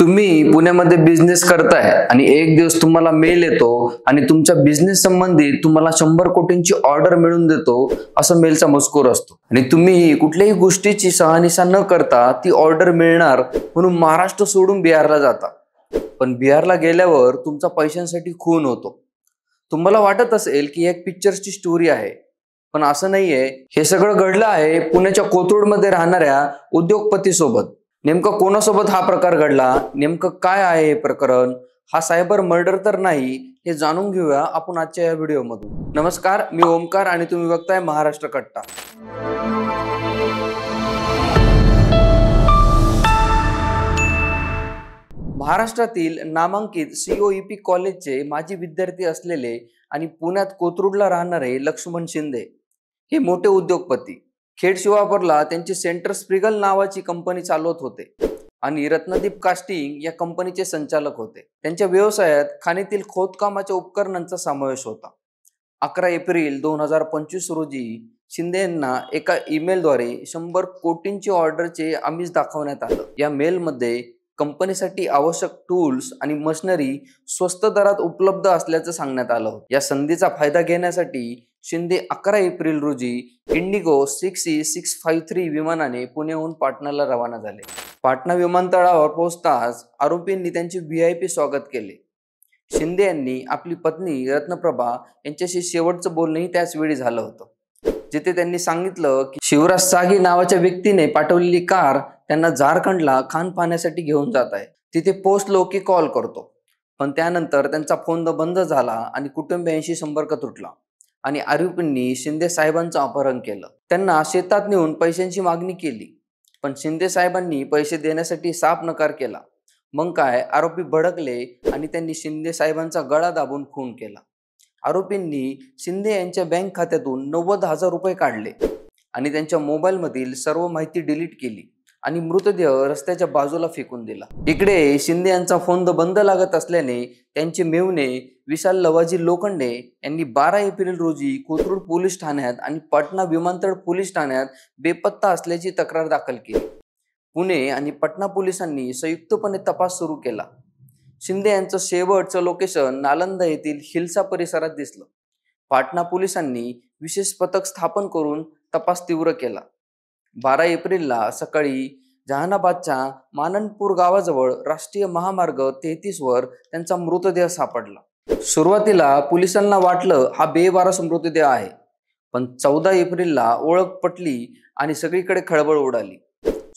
तुम्ही पुण्यामध्ये बिझनेस करताय आणि एक दिवस तुम्हाला मेल येतो आणि तुमच्या बिझनेस संबंधी तुम्हाला 100 कोटींची ऑर्डर मिळवून देतो असं मेलचा मजकूर असतो आणि तुम्ही कुठल्याही गोष्टीची शहानिशा न करता ती ऑर्डर मिळणार म्हणून महाराष्ट्र सोडून बिहारला जाता। पण बिहारला गेल्यावर तुमचा पैशांसाठी खून होतो। तुम्हाला वाटत असेल की एक पिक्चरची स्टोरी आहे, पण असं नाहीये। हे सगळं घडलं आहे पुण्याच्या कोथरूडमध्ये राहणाऱ्या उद्योगपती सोबत। नेमकं कोणासोबत हा प्रकार घडला, नेमकं काय आहे हे प्रकरण, हा सायबर मर्डर तर नाही, हे जाणून घेऊया आपण आजच्या या व्हिडिओमधून। नमस्कार, मी ओमकार आणि तुम्ही बघताय महाराष्ट्र कट्टा। महाराष्ट्रातील नामांकित सीओईपी कॉलेजचे माजी विद्यार्थी असलेले आणि पुण्यात कोथरूडला राहणारे लक्ष्मण शिंदे हे मोठे उद्योगपती। खेड शिवापूरला त्यांची सेंटर स्प्रिगल नावाची कंपनी चालवत होते आणि रत्नदीप कास्टिंग या कंपनीचे संचालक होते। त्यांच्या व्यवसायात खाणीतील खोदकामाच्या उपकरणांचा समावेश होता। 11 एप्रिल 2025 रोजी शिंदे यांना एका ईमेलद्वारे 100 कोटींची ऑर्डरचे आमिष दाखवण्यात आलं। या मेलमध्ये कंपनीसाठी आवश्यक टूल्स आणि मशिनरी स्वस्त दरात उपलब्ध असल्याचं सांगण्यात आलं होतं। या संधीचा फायदा घेण्यासाठी शिंदे 11 एप्रिल रोजी इंडिगो 6E653 विमानाने पुण्याहून पाटणाला रवाना झाले। पाटणा विमानतळावर पोहोचताच आरोपींनी त्यांचे व्हीआयपी स्वागत केले। शिंदे यांनी आपली पत्नी रत्नप्रभा यांच्याशी शेवटचं बोलणंही त्याच वेळी झालं होतं, जिथे त्यांनी सांगितलं की शिवराज सागी नावाच्या व्यक्तीने पाठवलेली कार त्यांना झारखंडला खाण पाहण्यासाठी घेऊन जात आहे, तिथे पोहोचलो की कॉल करतो। पण त्यानंतर त्यांचा फोन बंद झाला आणि कुटुंबियांशी संपर्क तुटला आणि आरोपींनी शिंदे साहेबांचं अपहरण केलं। त्यांना शेतात नेऊन पैशांची मागणी केली, पण शिंदे साहेबांनी पैसे देण्यासाठी साफ नकार केला। मग काय, आरोपी भडकले आणि त्यांनी शिंदे साहेबांचा गळा दाबून खून केला। आरोपींनी शिंदे यांच्या बँक खात्यातून 90,000 रुपये काढले आणि त्यांच्या मोबाईलमधील सर्व माहिती डिलीट केली आणि मृतदेह रस्त्याच्या बाजूला फेकून दिला। इकडे शिंदे यांचा फोन बंद लागत असल्याने त्यांचे मेव्हणे विशाल लवाजी लोखंडे यांनी 12 एप्रिल रोजी कोथरूड पोलीस ठाण्यात आणि पाटणा विमानतळ पोलीस ठाण्यात बेपत्ता असल्याची तक्रार दाखल केली। पुणे आणि पाटणा पोलिसांनी संयुक्तपणे तपास सुरू केला। शिंदे यांचं शेवटचं लोकेशन नालंदा येथील हिल्सा परिसरात दिसलं। पाटणा पोलिसांनी विशेष पथक स्थापन करून तपास तीव्र केला। 12 एप्रिलला सकाळी जहानाबादच्या माननपूर गावाजवळ राष्ट्रीय महामार्ग 33 वर त्यांचा मृतदेह सापडला। सुरुवातीला पोलिसांना वाटलं हा बेवारस मृतदेह आहे, पण 14 एप्रिलला ओळख पटली आणि सगळीकडे खळबळ उडाली।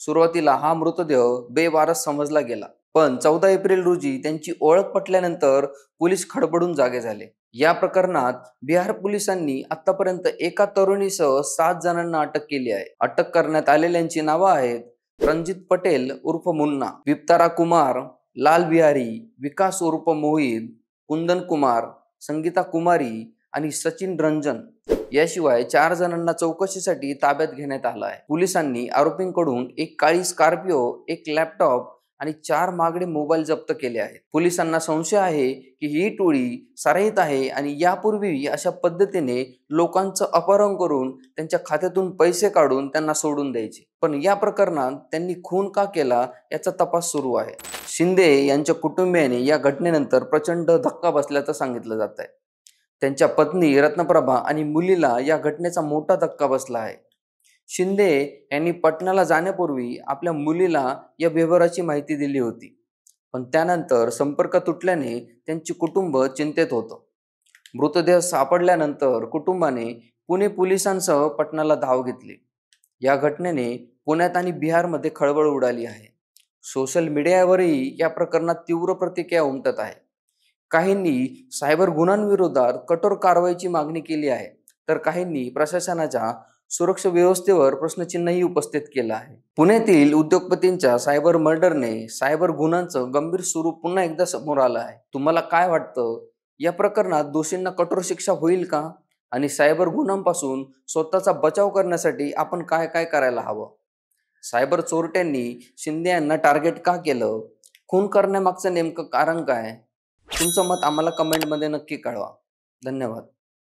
सुरुवातीला हा मृतदेह बेवारस समजला गेला, पण 14 एप्रिल रोजी त्यांची ओळख पटल्यानंतर पोलीस खडबडून जागे झाले। या प्रकरणात बिहार पोलिसांनी आतापर्यंत एका तरुणीसह 7 जणांना अटक केली आहे। अटक करण्यात आलेल्यांची नावं आहेत रणजित पटेल उर्फ मुन्ना, विप्तारा कुमार, लाल बिहारी, विकास उर्फ मोहित, कुंदन कुमार, संगीता कुमारी आणि सचिन रंजन। याशिवाय 4 जणांना चौकशीसाठी ताब्यात घेण्यात आलं आहे। पोलिसांनी आरोपींकडून एक काळी स्कॉर्पिओ, एक लॅपटॉप आणि 4 महागडे मोबाईल जप्त केले आहेत। पोलिसांना संशय आहे की ही टोळी सराईत आहे आणि यापूर्वी अशा पद्धतीने लोकांचं अपहरण करून त्यांच्या खात्यातून पैसे काढून त्यांना सोडून द्यायचे। पण या प्रकरणात त्यांनी खून का केला याचा तपास सुरू आहे। शिंदे यांच्या कुटुंबियांनी या घटनेनंतर प्रचंड धक्का बसल्याचं सांगितलं जात आहे। त्यांच्या पत्नी रत्नप्रभा आणि मुलीला या घटनेचा मोठा धक्का बसला आहे। शिंदे यांनी पटणाला जाण्यापूर्वी आपल्या मुलीला या व्यवहाराची माहिती दिली होती, पण त्यानंतर संपर्क तुटल्याने त्यांचे कुटुंब चिंतेत होतं। मृतदेह सापडल्यानंतर कुटुंबाने पुणे पोलिसांसह पटणाला धाव घेतली। या घटनेने पुण्यात आणि बिहारमध्ये खळबळ उडाली आहे। सोशल मीडियावरही या प्रकरणात तीव्र प्रतिक्रिया उमटत आहे। काहींनी सायबर गुन्ह्यांविरोधात कठोर कारवाईची मागणी केली आहे, तर काहींनी प्रशासनाच्या सुरक्षा व्यवस्थेवर प्रश्नचिन्हही उपस्थित केलं आहे। पुण्यातील उद्योगपतींच्या सायबर मर्डरने सायबर गुन्ह्यांचं गंभीर स्वरूप पुन्हा एकदा समोर आलं आहे। तुम्हाला काय वाटतं, या प्रकरणात दोषींना कठोर शिक्षा होईल का? आणि सायबर गुन्ह्यांपासून स्वतःचा बचाव करण्यासाठी आपण काय काय करायला हवं? सायबर चोरट्यांनी शिंदे यांना टार्गेट का केलं? खून करण्यामागचं नेमकं कारण काय? तुमचं मत आम्हाला कमेंटमध्ये नक्की कळवा। धन्यवाद।